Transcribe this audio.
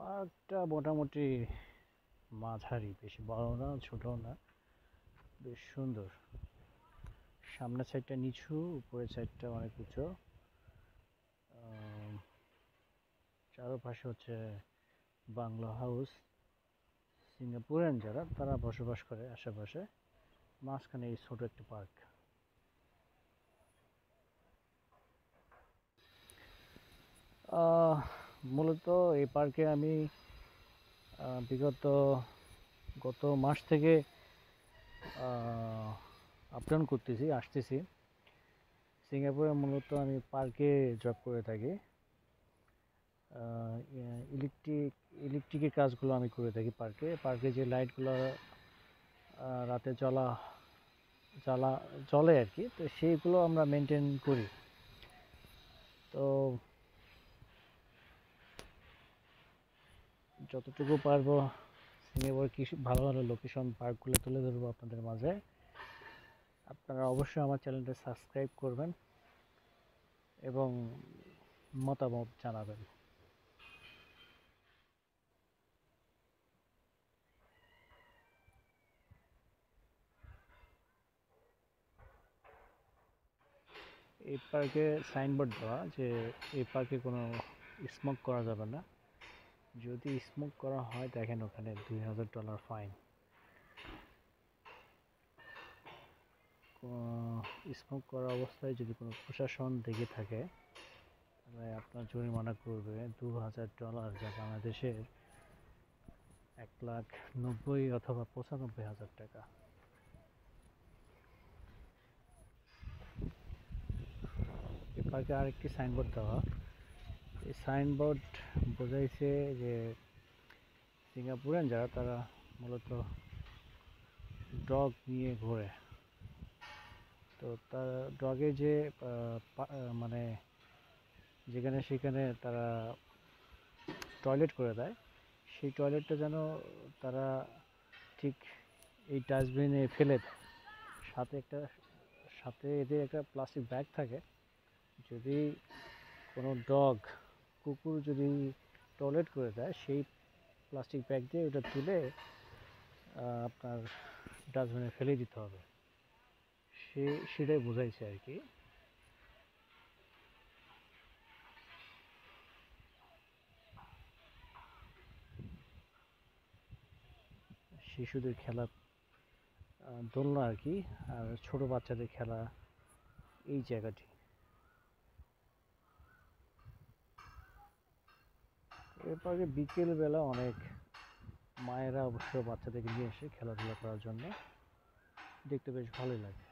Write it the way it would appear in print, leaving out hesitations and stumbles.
পার্কটা মোটামুটি মাঝারি, বেশি বড় না ছোটও না, বেশ সুন্দর। সামনের সাইডটা নিচু, উপরের সাইডটা অনেক উঁচু। চারপাশে হচ্ছে বাংলো হাউস, সিঙ্গাপুরিয়ান যারা তারা বসবাস করে আশেপাশে। মাঝখানে এই ছোট একটা পার্ক। মূলত এই পার্কে আমি বিগত গত মাস থেকে আপ ডাউন করতেছি, আসতেছি। সিঙ্গাপুরে মূলত আমি পার্কে জব করে থাকি। ইলেকট্রিকের কাজগুলো আমি করে থাকি পার্কে। পার্কে যে লাইটগুলো রাতে জ্বলে আর কি, তো সেইগুলো আমরা মেনটেন করি। তো যতটুকু পারবো সিঙ্গাপুরের কিছু ভালো ভালো লোকেশন পার্কগুলো তুলে ধরবো আপনাদের মাঝে। আপনারা অবশ্যই আমার চ্যানেলটা সাবস্ক্রাইব করবেন এবং মতামত জানাবেন। এই পার্কে সাইনবোর্ড দেওয়া যে এই পার্কে কোনো স্মোক করা যাবে না। যদি স্মোক করা হয় দেখেন ওখানে $2000 ফাইন। স্মোক করা অবস্থায় যদি কোনো প্রশাসন দেখে থাকে তাহলে আপনার জরিমানা করবে $2000, যা বাংলাদেশের 1,90,000 অথবা 95,000 টাকা। এই পার্কে আরেকটি সাইনবোর্ড দেওয়া। এই সাইনবোর্ড বোঝাইছে যে সিঙ্গাপুরিয়ান যারা তারা মূলত ডগ নিয়ে ঘোরে। তো তার ডগে যে মানে যেখানে সেখানে তারা টয়লেট করে দেয়, সেই টয়লেটটা যেন তারা ঠিক এই ডাস্টবিনে ফেলে দেয়। সাথে এদের একটা প্লাস্টিক ব্যাগ থাকে। যদি কোনো কুকুর যদি টয়লেট করে দেয়, সেই প্লাস্টিক ব্যাগ দিয়ে ওটা তুলে আপনার ডাস্টবিনে ফেলে দিতে হবে। সেটাই বোঝাইছে আর কি। শিশুদের খেলা দোলনা আর কি, আর ছোট বাচ্চাদের খেলা এই জায়গাটি। এরপরে বিকেল বেলা অনেক মায়েরা অবশ্য বাচ্চাদেরকে নিয়ে এসে খেলাধুলা করার জন্য, দেখতে বেশ ভালোই লাগে।